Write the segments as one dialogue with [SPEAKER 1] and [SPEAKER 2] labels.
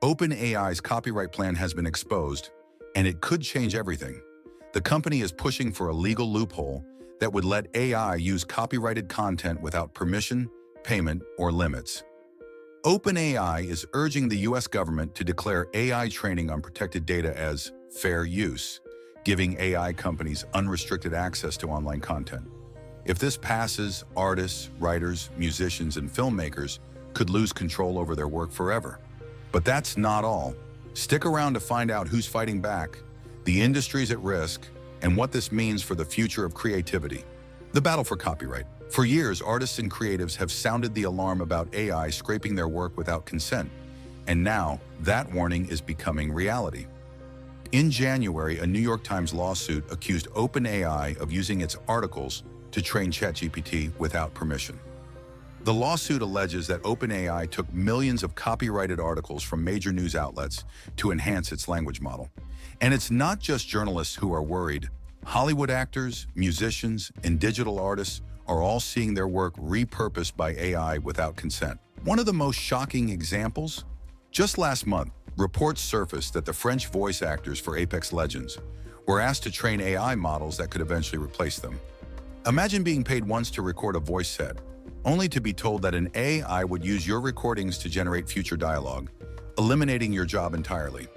[SPEAKER 1] OpenAI's copyright plan has been exposed, and it could change everything. The company is pushing for a legal loophole that would let AI use copyrighted content without permission, payment, or limits. OpenAI is urging the US government to declare AI training on protected data as fair use, giving AI companies unrestricted access to online content. If this passes, artists, writers, musicians, and filmmakers could lose control over their work forever. But that's not all. Stick around to find out who's fighting back, the industry's at risk, and what this means for the future of creativity. The battle for copyright. For years, artists and creatives have sounded the alarm about AI scraping their work without consent, and now that warning is becoming reality. In January, a New York Times lawsuit accused OpenAI of using its articles to train ChatGPT without permission. The lawsuit alleges that OpenAI took millions of copyrighted articles from major news outlets to enhance its language model. And it's not just journalists who are worried. Hollywood actors, musicians, and digital artists are all seeing their work repurposed by AI without consent. One of the most shocking examples? Just last month, reports surfaced that the French voice actors for Apex Legends were asked to train AI models that could eventually replace them. Imagine being paid once to record a voice set, only to be told that an AI would use your recordings to generate future dialogue, eliminating your job entirely.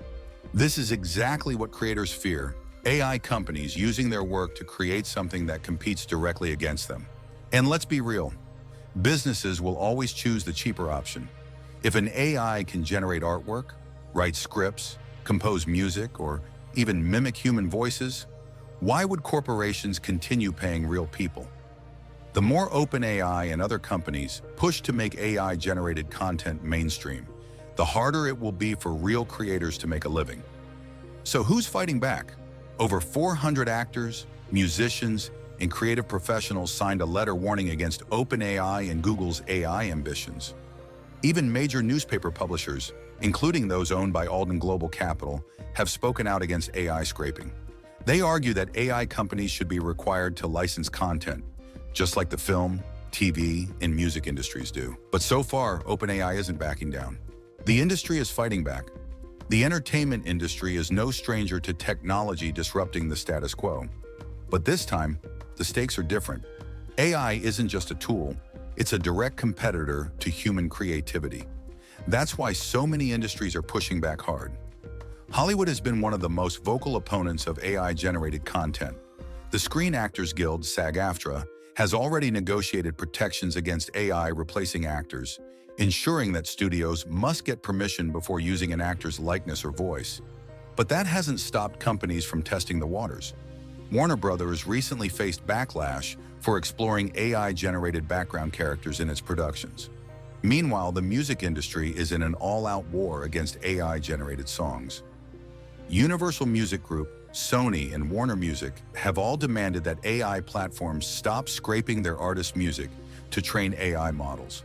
[SPEAKER 1] This is exactly what creators fear, AI companies using their work to create something that competes directly against them. And let's be real, businesses will always choose the cheaper option. If an AI can generate artwork, write scripts, compose music, or even mimic human voices, why would corporations continue paying real people? The more OpenAI and other companies push to make AI-generated content mainstream, the harder it will be for real creators to make a living. So who's fighting back? Over 400 actors, musicians, and creative professionals signed a letter warning against OpenAI and Google's AI ambitions. Even major newspaper publishers, including those owned by Alden Global Capital, have spoken out against AI scraping. They argue that AI companies should be required to license content, just like the film, TV, and music industries do. But so far, OpenAI isn't backing down. The industry is fighting back. The entertainment industry is no stranger to technology disrupting the status quo. But this time, the stakes are different. AI isn't just a tool, it's a direct competitor to human creativity. That's why so many industries are pushing back hard. Hollywood has been one of the most vocal opponents of AI-generated content. The Screen Actors Guild, SAG-AFTRA, has already negotiated protections against AI replacing actors, ensuring that studios must get permission before using an actor's likeness or voice. But that hasn't stopped companies from testing the waters. Warner Brothers recently faced backlash for exploring AI-generated background characters in its productions. Meanwhile, the music industry is in an all-out war against AI-generated songs. Universal Music Group, Sony, and Warner Music have all demanded that AI platforms stop scraping their artists' music to train AI models.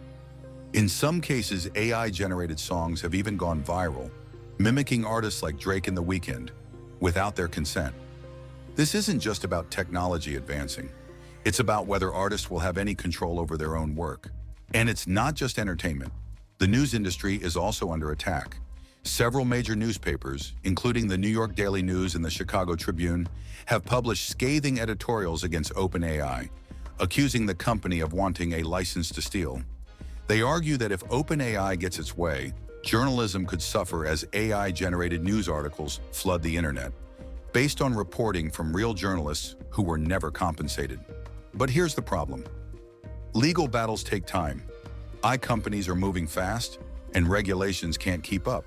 [SPEAKER 1] In some cases, AI-generated songs have even gone viral, mimicking artists like Drake and The Weeknd, without their consent. This isn't just about technology advancing. It's about whether artists will have any control over their own work. And it's not just entertainment. The news industry is also under attack. Several major newspapers, including the New York Daily News and the Chicago Tribune, have published scathing editorials against OpenAI, accusing the company of wanting a license to steal. They argue that if OpenAI gets its way, journalism could suffer as AI-generated news articles flood the internet, based on reporting from real journalists who were never compensated. But here's the problem. Legal battles take time. AI companies are moving fast, and regulations can't keep up.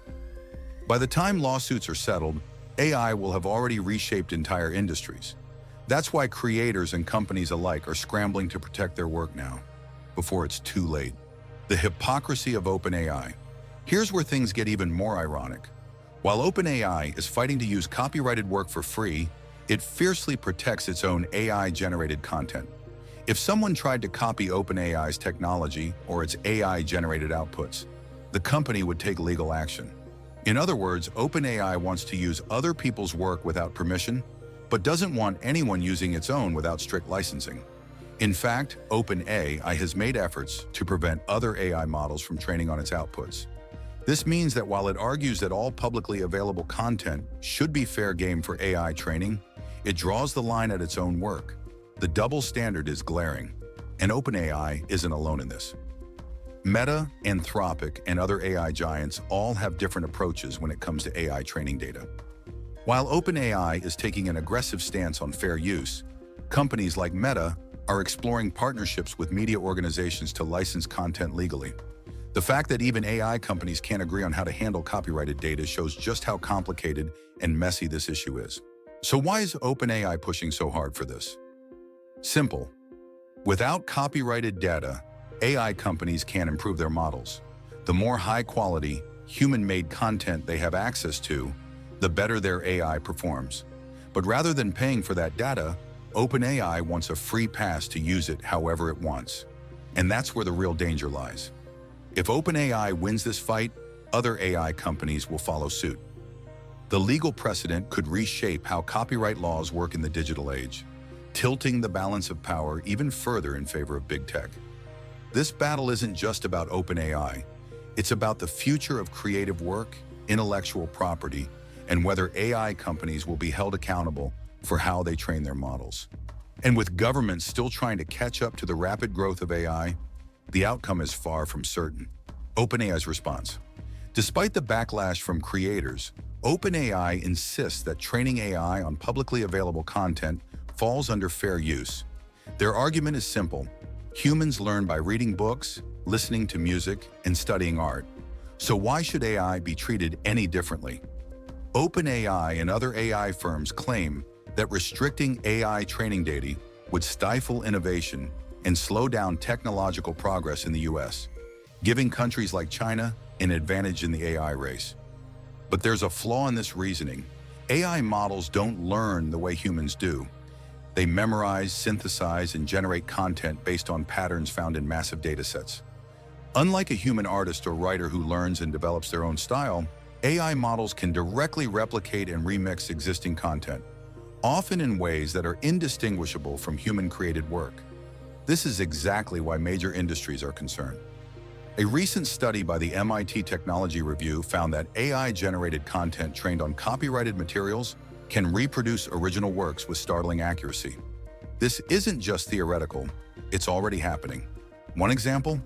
[SPEAKER 1] By the time lawsuits are settled, AI will have already reshaped entire industries. That's why creators and companies alike are scrambling to protect their work now, before it's too late. The hypocrisy of OpenAI. Here's where things get even more ironic. While OpenAI is fighting to use copyrighted work for free, it fiercely protects its own AI-generated content. If someone tried to copy OpenAI's technology or its AI-generated outputs, the company would take legal action. In other words, OpenAI wants to use other people's work without permission, but doesn't want anyone using its own without strict licensing. In fact, OpenAI has made efforts to prevent other AI models from training on its outputs. This means that while it argues that all publicly available content should be fair game for AI training, it draws the line at its own work. The double standard is glaring, and OpenAI isn't alone in this. Meta, Anthropic, and other AI giants all have different approaches when it comes to AI training data. While OpenAI is taking an aggressive stance on fair use, companies like Meta are exploring partnerships with media organizations to license content legally. The fact that even AI companies can't agree on how to handle copyrighted data shows just how complicated and messy this issue is. So why is OpenAI pushing so hard for this? Simple. Without copyrighted data, AI companies can't improve their models. The more high-quality, human-made content they have access to, the better their AI performs. But rather than paying for that data, OpenAI wants a free pass to use it however it wants. And that's where the real danger lies. If OpenAI wins this fight, other AI companies will follow suit. The legal precedent could reshape how copyright laws work in the digital age, tilting the balance of power even further in favor of big tech. This battle isn't just about OpenAI. It's about the future of creative work, intellectual property, and whether AI companies will be held accountable for how they train their models. And with governments still trying to catch up to the rapid growth of AI, the outcome is far from certain. OpenAI's response. Despite the backlash from creators, OpenAI insists that training AI on publicly available content falls under fair use. Their argument is simple. Humans learn by reading books, listening to music, and studying art. So why should AI be treated any differently? OpenAI and other AI firms claim that restricting AI training data would stifle innovation and slow down technological progress in the US, giving countries like China an advantage in the AI race. But there's a flaw in this reasoning. AI models don't learn the way humans do. They memorize, synthesize, and generate content based on patterns found in massive datasets. Unlike a human artist or writer who learns and develops their own style, AI models can directly replicate and remix existing content, often in ways that are indistinguishable from human-created work. This is exactly why major industries are concerned. A recent study by the MIT Technology Review found that AI-generated content trained on copyrighted materials can reproduce original works with startling accuracy. This isn't just theoretical, it's already happening. One example?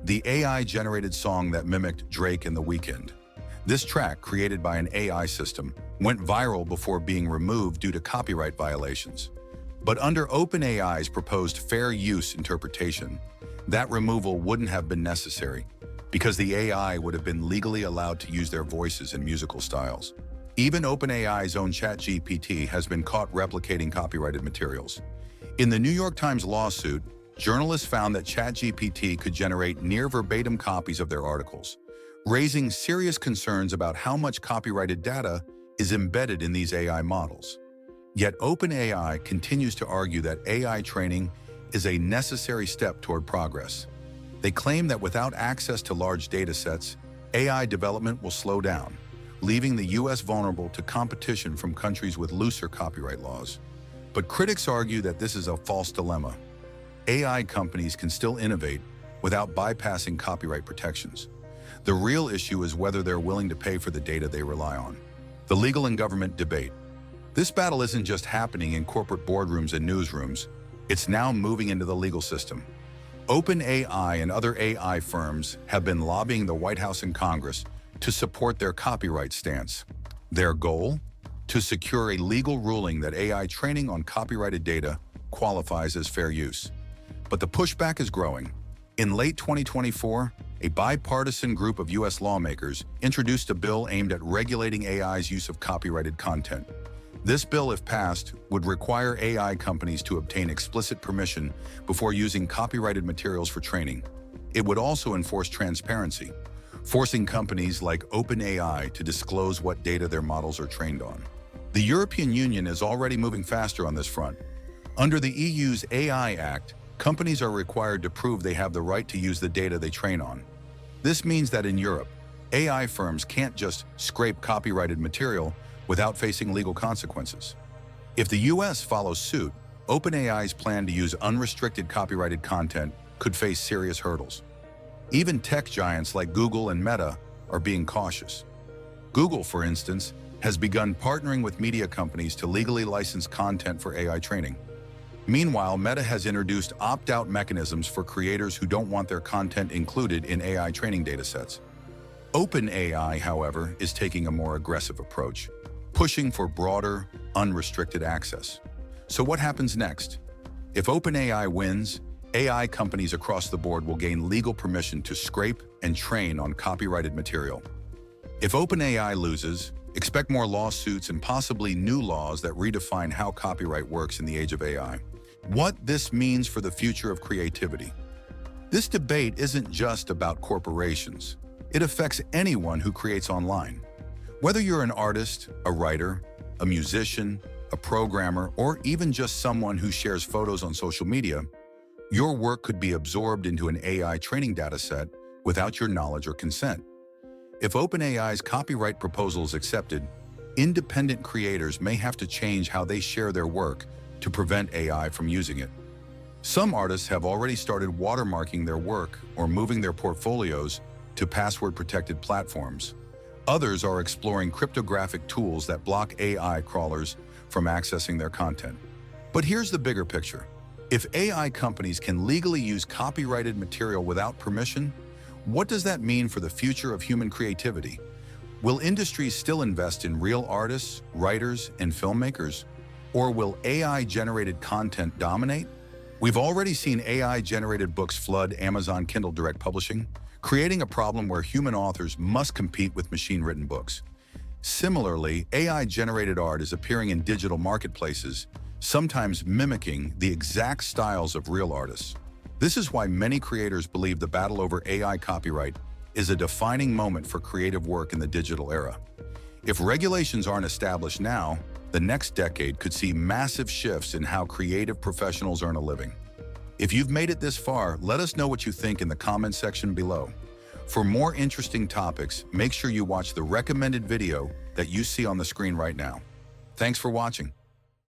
[SPEAKER 1] The AI-generated song that mimicked Drake and The Weeknd. This track, created by an AI system, went viral before being removed due to copyright violations. But under OpenAI's proposed fair use interpretation, that removal wouldn't have been necessary because the AI would have been legally allowed to use their voices and musical styles. Even OpenAI's own ChatGPT has been caught replicating copyrighted materials. In the New York Times lawsuit, journalists found that ChatGPT could generate near-verbatim copies of their articles, raising serious concerns about how much copyrighted data is embedded in these AI models. Yet OpenAI continues to argue that AI training is a necessary step toward progress. They claim that without access to large datasets, AI development will slow down, leaving the US vulnerable to competition from countries with looser copyright laws. But critics argue that this is a false dilemma. AI companies can still innovate without bypassing copyright protections. The real issue is whether they're willing to pay for the data they rely on. The legal and government debate. This battle isn't just happening in corporate boardrooms and newsrooms, it's now moving into the legal system. OpenAI and other AI firms have been lobbying the White House and Congress to support their copyright stance. Their goal? To secure a legal ruling that AI training on copyrighted data qualifies as fair use. But the pushback is growing. In late 2024, a bipartisan group of US lawmakers introduced a bill aimed at regulating AI's use of copyrighted content. This bill, if passed, would require AI companies to obtain explicit permission before using copyrighted materials for training. It would also enforce transparency, forcing companies like OpenAI to disclose what data their models are trained on. The European Union is already moving faster on this front. Under the EU's AI Act, companies are required to prove they have the right to use the data they train on. This means that in Europe, AI firms can't just scrape copyrighted material without facing legal consequences. If the US follows suit, OpenAI's plan to use unrestricted copyrighted content could face serious hurdles. Even tech giants like Google and Meta are being cautious. Google, for instance, has begun partnering with media companies to legally license content for AI training. Meanwhile, Meta has introduced opt-out mechanisms for creators who don't want their content included in AI training datasets. OpenAI, however, is taking a more aggressive approach, pushing for broader, unrestricted access. So what happens next? If OpenAI wins, AI companies across the board will gain legal permission to scrape and train on copyrighted material. If OpenAI loses, expect more lawsuits and possibly new laws that redefine how copyright works in the age of AI. What this means for the future of creativity. This debate isn't just about corporations. It affects anyone who creates online. Whether you're an artist, a writer, a musician, a programmer, or even just someone who shares photos on social media, your work could be absorbed into an AI training dataset without your knowledge or consent. If OpenAI's copyright proposal is accepted, independent creators may have to change how they share their work to prevent AI from using it. Some artists have already started watermarking their work or moving their portfolios to password-protected platforms. Others are exploring cryptographic tools that block AI crawlers from accessing their content. But here's the bigger picture. If AI companies can legally use copyrighted material without permission, what does that mean for the future of human creativity? Will industries still invest in real artists, writers, and filmmakers? Or will AI-generated content dominate? We've already seen AI-generated books flood Amazon Kindle Direct Publishing, creating a problem where human authors must compete with machine-written books. Similarly, AI-generated art is appearing in digital marketplaces, sometimes mimicking the exact styles of real artists. This is why many creators believe the battle over AI copyright is a defining moment for creative work in the digital era. If regulations aren't established now, the next decade could see massive shifts in how creative professionals earn a living. If you've made it this far, let us know what you think in the comment section below. For more interesting topics, make sure you watch the recommended video that you see on the screen right now. Thanks for watching.